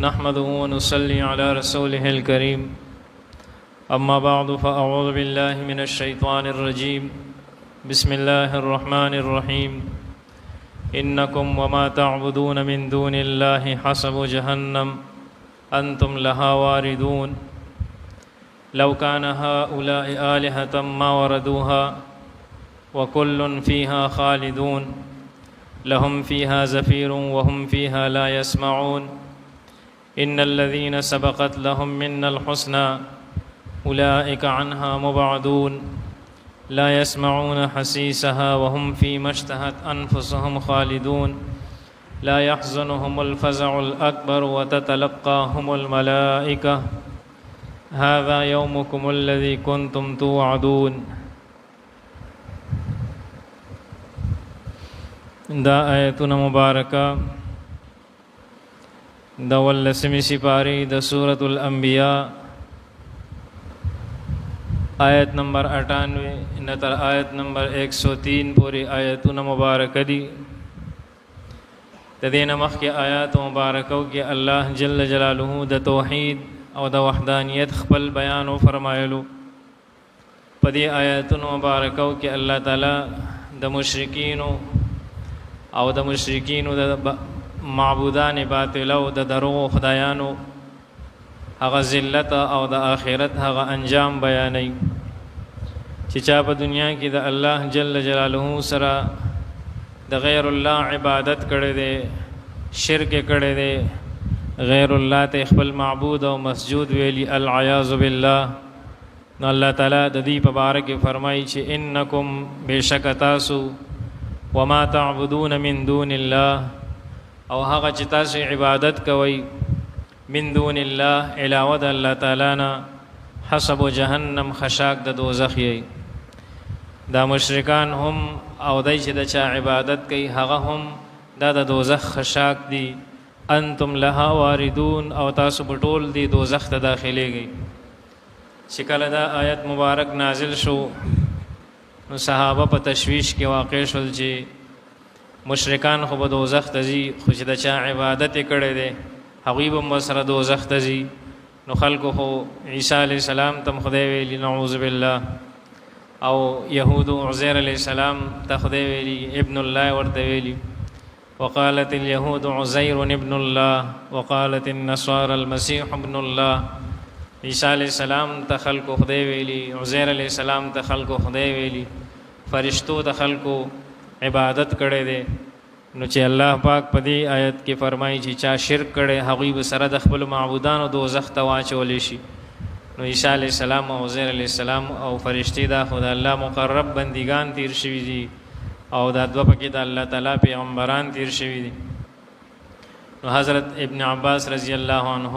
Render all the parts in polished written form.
نحمده ونصلي على رسوله الكريم أما بعد فأعوذ بالله من الشيطان الرجيم بسم الله الرحمن الرحيم إنكم وما تعبدون من دون الله حسب جهنم أنتم لها واردون لو كان هؤلاء آلهة ما وردوها وكل فيها خالدون لهم فيها زفير وهم فيها لا يسمعون إن الذين سبقت لهم منا الحسنى أولئك عنها مبعدون لا يسمعون حسيسها وهم فيما اشتهت أنفسهم خالدون لا يحزنهم الفزع الأكبر وتتلقاهم الملائكة هذا يومكم الذي كنتم توعدون. دا آیتنا مبارکہ دا واللسمی سپاری دا سورة الانبیاء آیت نمبر 98 نتر آیت نمبر 103 پوری آیتنا مبارکہ دی. تدین مخ کے آیات مبارکوں کے اللہ جل جلالہ دا توحید او دا وحدانیت خپل بیان و فرمایلو. پدی آیتنا مبارکوں کے اللہ تعالی دا مشرکینو او د مشرکین د معبودان باطل او د دروغ خدایانو هغه ذلت او د آخرت هغه انجام بیانوي چې چا په دنیا کې د الله جل جلاله سره د غیر الله عبادت کړي دي، شرک کړي دي، غیر الله ته خپل معبود او مسجود ویلي، العیاذ بالله. نو الله تعالی د دې په باره کې فرمایي چې انکم بشک تاسو وما تعبدون من دون الله او هغه چې تاسو عبادت کوئ من دون الله علاوه د الله تعالی نه حسب جهنم خشاک د دوزخ یې. دا مشرکان هم او دای چې د چا عبادت کوي هغه هم دا د دوزخ خشاک دي. انتم لها واردون او تاسو په ټول دی دوزخ ته داخليږئ. چې کله دا آیت مبارک نازل شو نو صحابه په تشویش کې واقع شول چې مشرکان خو به دوزخ ته ځي، خو چې د چا عبادت یې کړی دی هغوی به هم سره دوزخ ته ځي. نو خلکو خو عیسی علیه السلام ته خدای ویلي نعوذ بالله، او یهودو عزیر علیه السلام ته خدای ویلي ابن الله ورته ویلي. وقالت اليهود عزیر ابن الله وقالت النصارى المسيح ابن الله. عیسی علیہ السلام ته خلکو خدای ویلی، عزیر علیہ السلام ته خلکو خدای ویلی، فرشتو ته خلکو عبادت کړي دي. نو چې الله پاک په دې آیت کې فرمایي چې چا شرک کړي هغوی به سره د خپل معبودانو دوزخ ته واچولی شي. نو عیسی علیہ السلام او عزیر علیہ السلام او فرشتي دا خو د الله مقرب بندگان تیر شوي دي او دا دوه پکې د الله تعالی پیغمبران تیر شوي دي. نو حضرت ابن عباس رضی الله عنه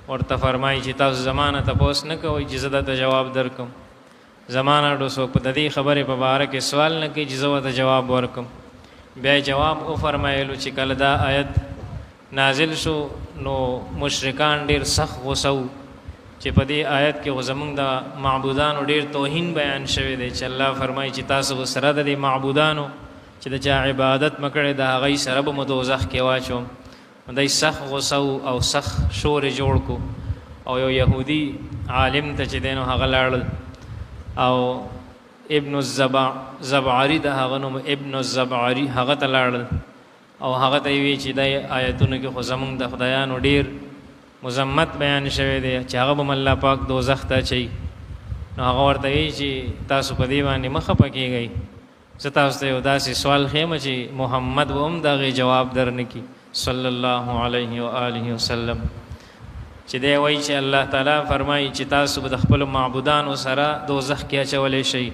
ورته فرمایي چې تاسو زمانه تپوس نه کوئ چې زه درته جواب درکم. زمانه ډو څوک په د دې خبرې په باره کې سوال نه کوي چې زه ورته جواب ورکم. بیا جواب وفرمایلو چې کله دا آیت نازل شو نو مشرکان ډېر سخت غوسه وو چې په دې آیت کې خو زموږ د معبودانو ډېر توهین بیان شوی دی چې الله فرمایي چې تاسو به سره د دې معبودانو چې د چا عبادت مه کړئ د هغوی سره به مو دوزخ کې واچوم. دای سخت غوسه او سخت شور جوړ کو او یو يهودي عالم ته چې دینو هغه لاړل او ابن الزبعری د هغه نوم ابن الزبعری هغه ته لاړل او هغه ته وی چې د آیتونو کې خو زمونږ د خدایانو ډیر مذمت بیان شوی دی چې هغه به الله پاک دوزخ ته چي. نو هغه ورته وی چې تاسو په دی باندې مخه پکېږئ، زه تاسو ته یو داسې سوال خیم چې محمد به هم دغه جواب درنکي صلی الله علیه و آله وسلم. چې دی وایي چې الله تعالی فرمایي چې تاسو به د خپل معبودانو سره دوزخ کې اچولی شئ.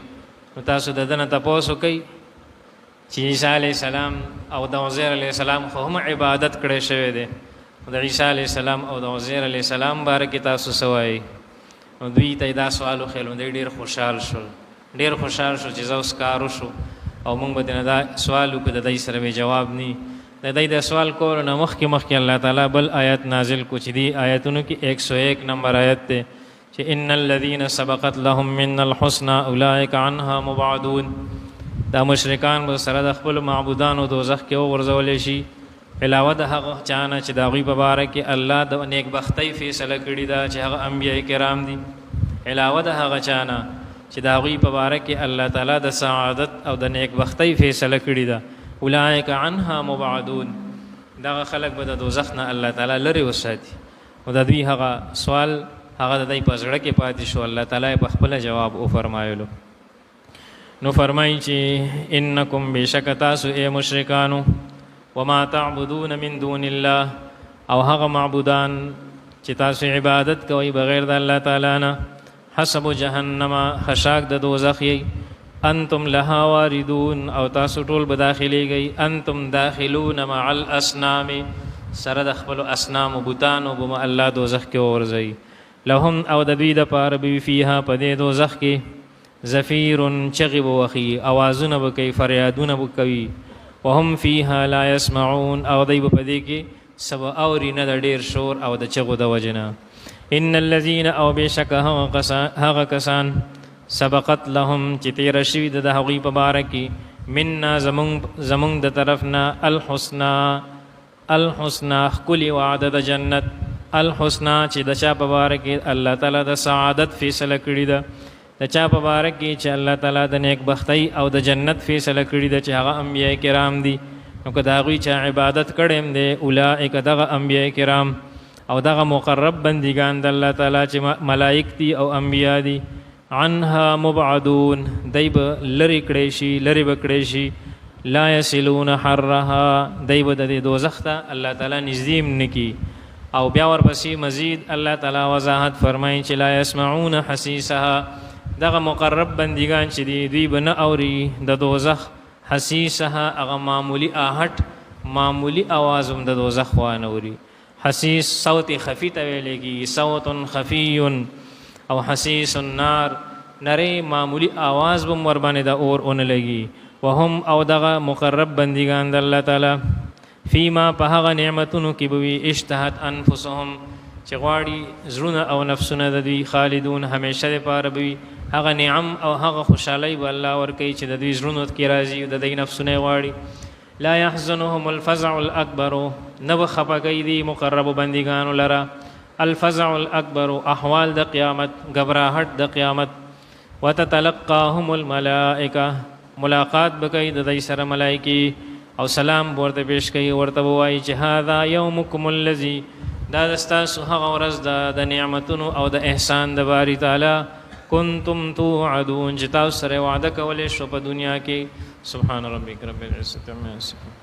نو تاسو د ده نه تپوس وکئ چې عیسی علیه السلام او د عزیر علیه السلام خو هم عبادت کړی شوی دی. د عیسی علیه السلام او د عزیر علیه السلام باره کې تاسو څه وایئ؟ نو دوی ته دا سوال وخیل نو دوی ډېر خوشحال شول چې زه اوس کار وشو او موږ به دې نه دا سوال وکړو د دوی سره به جواب نی. د دې د سوال کولو نه مخکې الله تعالی بل آیت نازل کو چې دی آیتونو کې 101 نمبر آیت دی چې ان الذين سبقت لهم من الحسنى اولئك عنها مبعدون. دا مشرکان به سره د خپل معبودانو دوزخ کې وغورځولی شي علاوه د هغه چانه چې د هغوی په باره کې الله د نیکبختۍ فیصله کړې ده چې هغه انبیاء کرام دي، علاوه د هغه چانه چې د هغوی په باره کې الله تعالی د سعادت او د نیکبختۍ فیصله کړې ده. اولئک عنها مبعدون، دغه خلک به د دوزخ نه الله تعالی لرې وساتي. او د دوی هغه سوال هغه د دوی په زړه کې پاتې شو، الله تعالی په خپله جواب وفرمایلو. نو فرمایي چې انکم بېشکه تاسو ای مشرکانو وما تعبدون من دون الله، او هغه معبودان چې تاسو عبادت کوئ بغیر د الله تعالی نه، حسب جهنم خشاک د دوزخ یی، انتم لها واردون او تاسو ټول به داخلیږئ، انتم داخلون مع الاسنام سره د خپلو اصنامو بوتانو به الله دوزخ کې وغورځوي. لهم او د دوی دپاره به وي فیها په دې دوزخ کې زفیر چغې به وخي، اوازونه به کوي، فریادونه به کوي. وهم فیها لا یسمعون او دی به په دې کې څه به اوري نه د ډېر شور او د چغو د وجې نه. ان الذین او بېشکه هغه کسان سبقت لهم چې تیره شوي د هغوی په باره کې منا زمونږ د طرف نه الحسنا ښکلې وعده د جنت، الحسنا چې د چا په باره کې الله تعالی د سعادت فیصله کړې ده، د چا په باره کې چې الله تعالی د نیکبختۍ او د جنت فیصله کړې ده چې هغه انبیاء کرام دي. نو که د هغوی چا عبادت کړی هم دی، اولئک دغه انبیاء کرام او دغه مقرب بندگان د الله تعالی چې ملائک دي او انبیاء دي، عنها مبعدون دی به لرې کړی شي، لرې به کړی شي. لا یصلون حرها دی به د دې دوزخ ته الله تعالی نږدې هم نه کي. او بیا ورپسې مزید الله تعالی وضاحت فرمایي چې لا یسمعون حسیسها، دغه مقرب بندگان چې دي دوی به نه اوري د دوزخ حسیسها، هغه معمولی آهټ معمولی آواز هم د دوزخ وانه اوري. حسیس صوت خفی ته ویل کېږي، صوت خفی او حسیس النار، نری معمولی آواز به ورباندې د اور اون لګي. وهم او دغه مقرب بندگان د الله تعالی فیما په هغه نعمتونو کې به وي اشتهت انفسهم چې غواړي زړونه او نفسونه د دوی، خالدون همیشه دپاره به وي. هغه نعم او هغه خوشحالۍ به الله ورکوي چې د دوی زړونو کې راځي، د دوی نفسونه غواړي. لا يحزنهم الفزع الاکبر، نه به خفه کوي دي مقربو بندگانو لره الفزع الاکبر، احوال د قیامت، گبراهټ د قیامت. وتتلقاهم الملائکه، ملاقات به کوي د دوی سره ملائکې او سلام ورته پیش کوي، ورته به وایي چې هذا یومکم الذي، دا د ستاسو هغه ورځ ده د نعمتونو او د احسان د باري تعالی، کنتم توعدون چې تاسو سره وعده کولی شو په دنیا کې. سبحان ربک رب العزة عما یصفون.